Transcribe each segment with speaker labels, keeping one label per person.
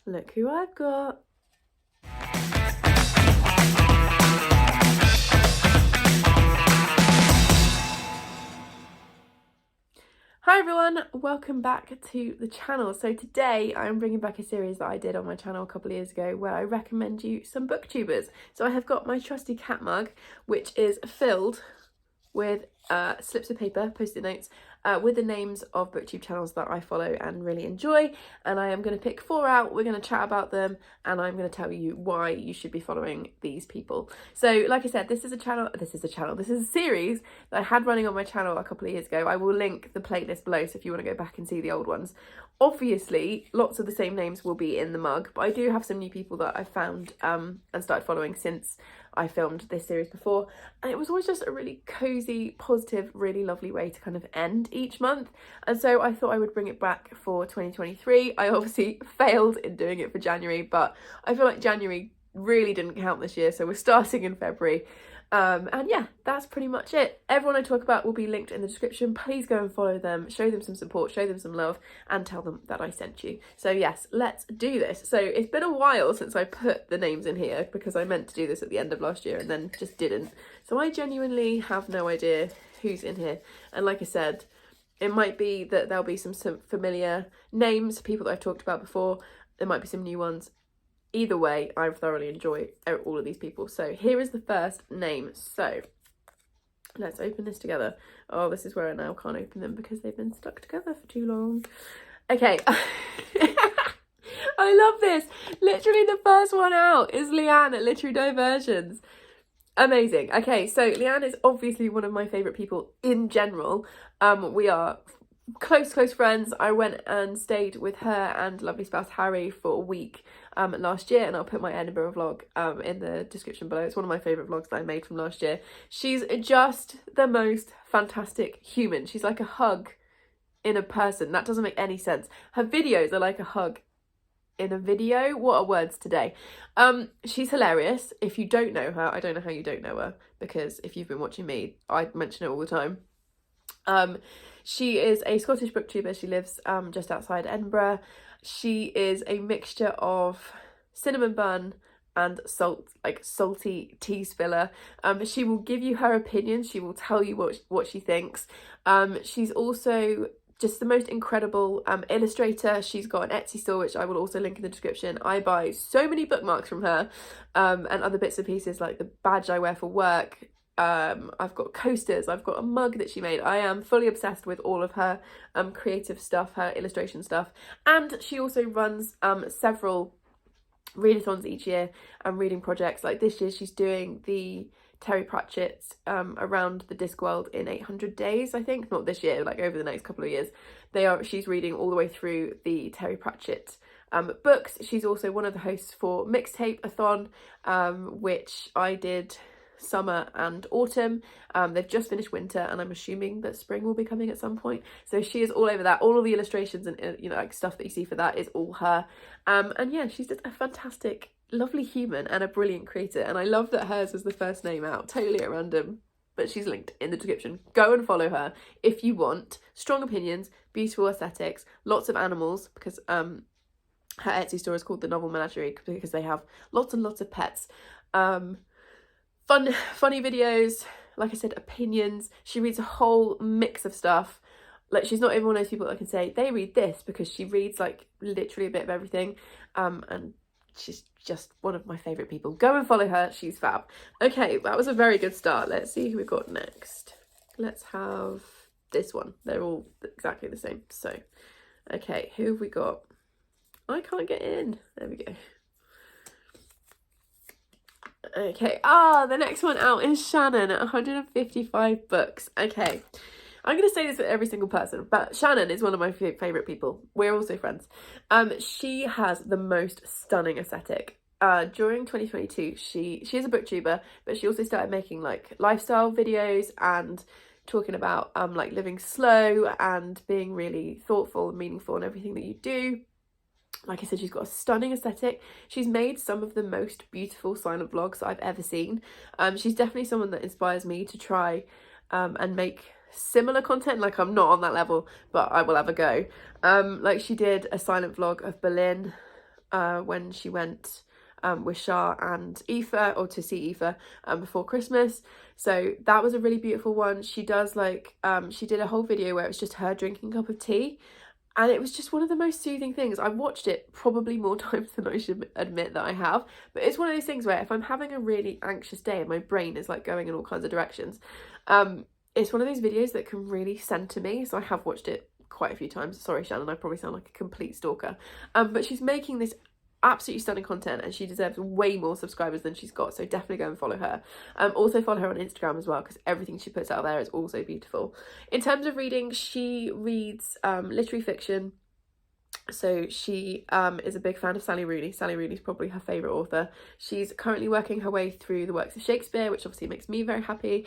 Speaker 1: Look who I've got. Hi everyone, welcome back to the channel. So today I'm bringing back a series that I did on my channel a couple of years ago where I recommend you some booktubers. So I have got my trusty cat mug, which is filled with slips of paper, post-it notes, with the names of booktube channels that I follow and really enjoy, and I am going to pick 4 out. We're going to chat about them and I'm going to tell you why you should be following these people. So like I said, this is a series that I had running on my channel a couple of years ago. I will link the playlist below, so if you want to go back and see the old ones. Obviously lots of the same names will be in the mug, but I do have some new people that I found and started following since I filmed this series before, and it was always just a really cozy, positive, really lovely way to kind of end each month, and so I thought I would bring it back for 2023. I obviously failed in doing it for January, but I feel like January really didn't count this year, so we're starting in February. And yeah, that's pretty much it. Everyone I talk about will be linked in the description. Please go and follow them, show them some support, show them some love, and tell them that I sent you. So yes, let's do this. So it's been a while since I put the names in here because I meant to do this at the end of last year and then just didn't. So I genuinely have no idea who's in here. And like I said, it might be that there'll be some familiar names, people that I've talked about before. There might be some new ones. Either way, I've thoroughly enjoyed all of these people. So here is the first name. So let's open this together. Oh, this is where I now can't open them because they've been stuck together for too long. Okay. I love this. Literally the first one out is Leanne at Literido Versions. Amazing. Okay, so Leanne is obviously one of my favourite people in general. We are close friends. I went and stayed with her and lovely spouse Harry for a week last year, and I'll put my Edinburgh vlog in the description below. It's one of my favourite vlogs that I made from last year. She's just the most fantastic human. She's like a hug in a person. That doesn't make any sense. Her videos are like a hug in a video. What are words today? She's hilarious. If you don't know her, I don't know how you don't know her, because if you've been watching me, I mention it all the time. She is a Scottish booktuber. She lives just outside Edinburgh. She is a mixture of cinnamon bun and salt, like salty tea spiller. She will give you her opinion. She will tell you what she thinks. She's also just the most incredible illustrator. She's got an Etsy store, which I will also link in the description. I buy so many bookmarks from her and other bits and pieces, like the badge I wear for work. I've got coasters, I've got a mug that she made. I am fully obsessed with all of her creative stuff, her illustration stuff, and she also runs several readathons each year and reading projects. Like this year she's doing the Terry Pratchett's Around the Discworld in 800 Days, I think. Not this year, like over the next couple of years. She's reading all the way through the Terry Pratchett books. She's also one of the hosts for Mixtape-a-thon, which I did summer and autumn. They've just finished winter, and I'm assuming that spring will be coming at some point. So she is all over that. All of the illustrations and like stuff that you see for that is all her. And yeah, she's just a fantastic, lovely human and a brilliant creator. And I love that hers was the first name out, totally at random, but she's linked in the description. Go and follow her if you want strong opinions, beautiful aesthetics, lots of animals, because her Etsy store is called The Novel Menagerie because they have lots and lots of pets. Funny videos, like I said, opinions. She reads a whole mix of stuff. Like, she's not even one of those people that can say they read this, because she reads like literally a bit of everything. And she's just one of my favourite people. Go and follow her, she's fab. Okay, that was a very good start. Let's see who we've got next. Let's have this one. They're all exactly the same. So, okay, who have we got? I can't get in. There we go. Okay, the next one out is Shannon at 155 books. Okay, I'm going to say this with every single person, but Shannon is one of my favourite people. We're also friends. She has the most stunning aesthetic. During 2022, she is a booktuber, but she also started making like lifestyle videos and talking about like living slow and being really thoughtful and meaningful in everything that you do. Like I said, she's got a stunning aesthetic. She's made some of the most beautiful silent vlogs that I've ever seen. She's definitely someone that inspires me to try and make similar content. Like, I'm not on that level, but I will have a go. Like, she did a silent vlog of Berlin when she went with Shah and Aoife, or to see Aoife before Christmas. So that was a really beautiful one. She does like, she did a whole video where it was just her drinking a cup of tea, and it was just one of the most soothing things. I've watched it probably more times than I should admit that I have, but it's one of those things where if I'm having a really anxious day and my brain is like going in all kinds of directions, it's one of those videos that can really centre me. So I have watched it quite a few times. Sorry, Shannon, I probably sound like a complete stalker. But she's making this absolutely stunning content, and she deserves way more subscribers than she's got, so definitely go and follow her. Also follow her on Instagram as well, because everything she puts out there is also beautiful. In terms of reading, she reads literary fiction. So she is a big fan of Sally Rooney. Sally Rooney's probably her favourite author. She's currently working her way through the works of Shakespeare, which obviously makes me very happy.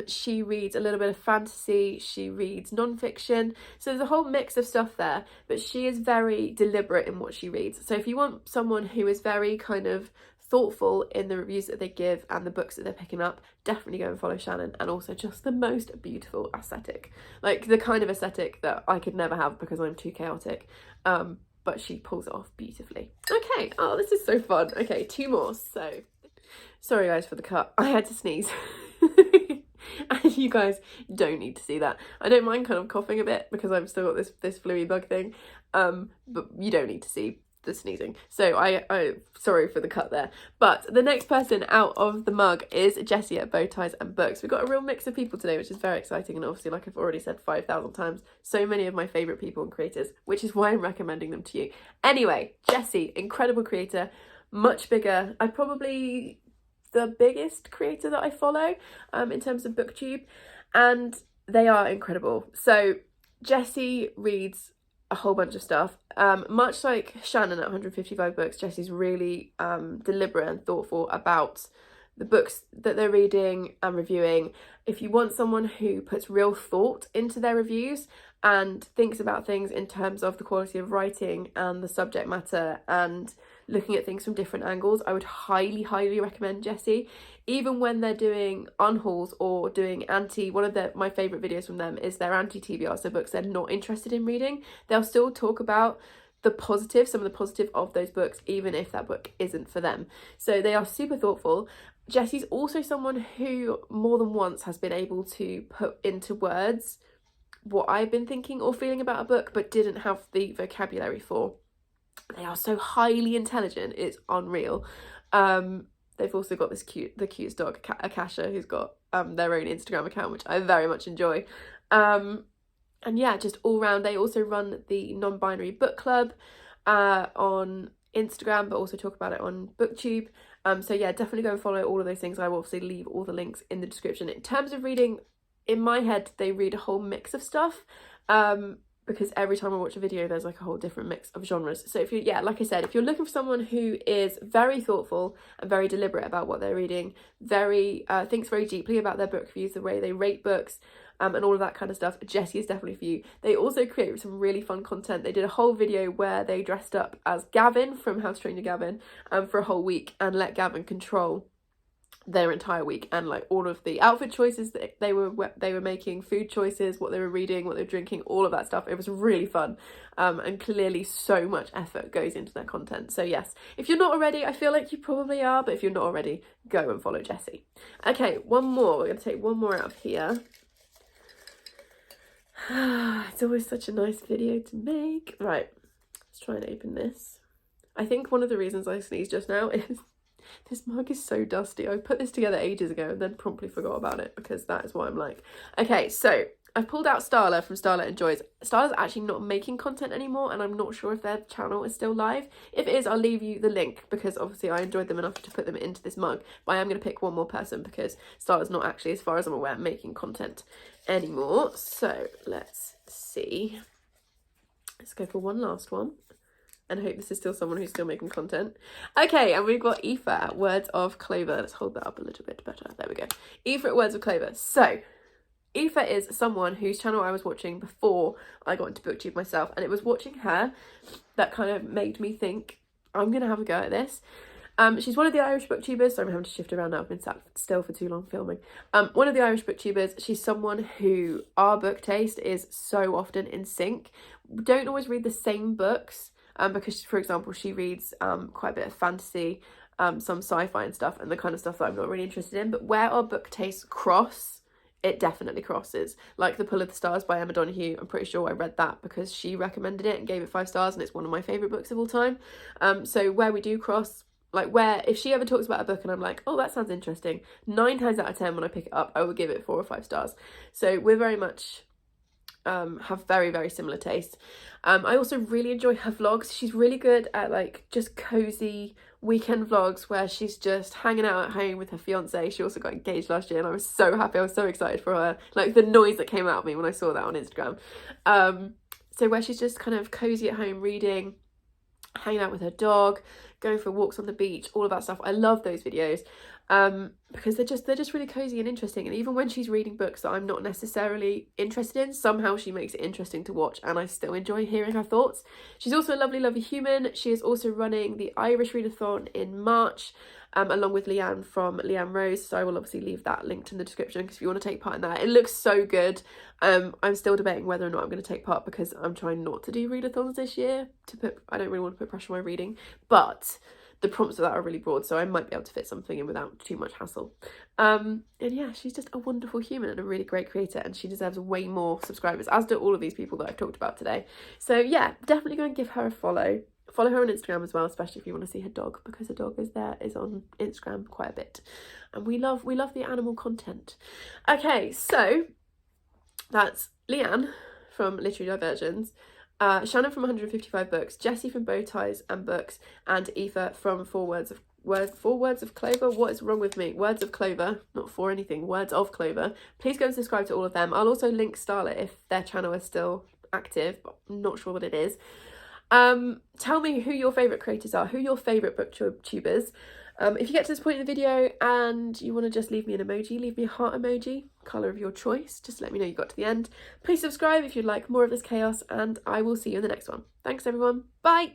Speaker 1: She reads a little bit of fantasy, she reads non-fiction, so there's a whole mix of stuff there, but she is very deliberate in what she reads. So if you want someone who is very kind of thoughtful in the reviews that they give and the books that they're picking up, definitely go and follow Shannon. And also just the most beautiful aesthetic, like the kind of aesthetic that I could never have because I'm too chaotic, but she pulls it off beautifully. Okay, oh, this is so fun. Okay, 2 more. So sorry guys for the cut, I had to sneeze. And you guys don't need to see that. I don't mind kind of coughing a bit because I've still got this flu bug thing, but you don't need to see the sneezing. So I sorry for the cut there. But the next person out of the mug is Jessie at Bowties and Books. We've got a real mix of people today, which is very exciting, and obviously, like I've already said 5,000 times, so many of my favourite people and creators, which is why I'm recommending them to you. Anyway, Jessie, incredible creator, much bigger. I probably the biggest creator that I follow in terms of Booktube, and they are incredible. So Jessie reads a whole bunch of stuff. Much like Shannon at 155 books, Jessie's really deliberate and thoughtful about the books that they're reading and reviewing. If you want someone who puts real thought into their reviews and thinks about things in terms of the quality of writing and the subject matter and looking at things from different angles, I would highly, highly recommend Jessie. Even when they're doing unhauls or doing one of my favourite videos from them is their anti-TBR, so books they're not interested in reading. They'll still talk about the positive, some of the positive of those books, even if that book isn't for them. So they are super thoughtful. Jessie's also someone who more than once has been able to put into words what I've been thinking or feeling about a book, but didn't have the vocabulary for. They are so highly intelligent, it's unreal. They've also got the cutest dog, Akasha, who's got their own Instagram account, which I very much enjoy. And yeah, just all round. They also run the non-binary book club on Instagram, but also talk about it on Booktube. So yeah, definitely go and follow all of those things. I will obviously leave all the links in the description. In terms of reading, in my head, they read a whole mix of stuff. Because every time I watch a video, there's like a whole different mix of genres. So if like I said, if you're looking for someone who is very thoughtful and very deliberate about what they're reading, thinks very deeply about their book reviews, the way they rate books, and all of that kind of stuff, Jessie is definitely for you. They also create some really fun content. They did a whole video where they dressed up as Gavin from How to Train Your Gavin for a whole week and let Gavin control their entire week, and like all of the outfit choices that they were making, food choices, what they were reading, what they were drinking, all of that stuff. It was really fun, and clearly so much effort goes into their content. So yes, if you're not already, I feel like you probably are, but if you're not already, go and follow Jessie. Okay, one more. We're going to take one more out of here. It's always such a nice video to make. Right, let's try and open this. I think one of the reasons I sneezed just now is this mug is so dusty. I put this together ages ago and then promptly forgot about it, because that is what I'm like. Okay, so I've pulled out Starla from Starla Enjoys. Starla's actually not making content anymore, and I'm not sure if their channel is still live. If it is, I'll leave you the link, because obviously I enjoyed them enough to put them into this mug. But I am going to pick one more person, because Starla's not actually, as far as I'm aware, making content anymore. So let's see. Let's go for one last one, and I hope this is still someone who's still making content. Okay, and we've got Aoife at Words of Clover. Let's hold that up a little bit better. There we go. Aoife at Words of Clover. So Aoife is someone whose channel I was watching before I got into Booktube myself, and it was watching her that kind of made me think, I'm going to have a go at this. She's one of the Irish booktubers. Sorry, I'm having to shift around now. I've been sat still for too long filming. One of the Irish booktubers. She's someone who our book taste is so often in sync. We don't always read the same books. because, for example, she reads quite a bit of fantasy, some sci-fi and stuff, and the kind of stuff that I'm not really interested in. But where our book tastes cross, it definitely crosses. Like The Pull of the Stars by Emma Donoghue, I'm pretty sure I read that because she recommended it and gave it 5 stars, and it's one of my favourite books of all time. So where we do cross, like where if she ever talks about a book and I'm like, oh, that sounds interesting, 9 times out of 10 when I pick it up, I will give it 4 or 5 stars. So we're very much have very, very similar tastes. I also really enjoy her vlogs. She's really good at like just cozy weekend vlogs where she's just hanging out at home with her fiance. She also got engaged last year and I was so happy. I was so excited for her. Like the noise that came out of me when I saw that on Instagram. So where she's just kind of cozy at home reading, hanging out with her dog, going for walks on the beach, all of that stuff. I love those videos because they're just really cozy and interesting. And even when she's reading books that I'm not necessarily interested in, somehow she makes it interesting to watch and I still enjoy hearing her thoughts. She's also a lovely, lovely human. She is also running the Irish Readathon in March, along with Leanne from Leanne Rose. So I will obviously leave that linked in the description because if you want to take part in that, it looks so good. I'm still debating whether or not I'm going to take part because I'm trying not to do readathons this year. I don't really want to put pressure on my reading, but the prompts for that are really broad, so I might be able to fit something in without too much hassle. And yeah, she's just a wonderful human and a really great creator, and she deserves way more subscribers, as do all of these people that I've talked about today. So yeah, definitely go and give her a follow. Follow her on Instagram as well, especially if you want to see her dog, because her dog is on Instagram quite a bit. And we love the animal content. Okay, so that's Leanne from Literary Diversions, Shannon from 155 Books, Jessie from Bowties and Books, and Aoife from Words of Clover. What is wrong with me? Words of Clover, not for anything, Words of Clover. Please go and subscribe to all of them. I'll also link Starlet if their channel is still active, but I'm not sure what it is. Tell me who your favourite creators are, who your favourite booktubers. If you get to this point in the video and you want to just leave me an emoji, leave me a heart emoji, colour of your choice, just let me know you got to the end. Please subscribe if you'd like more of this chaos, and I will see you in the next one. Thanks everyone, bye!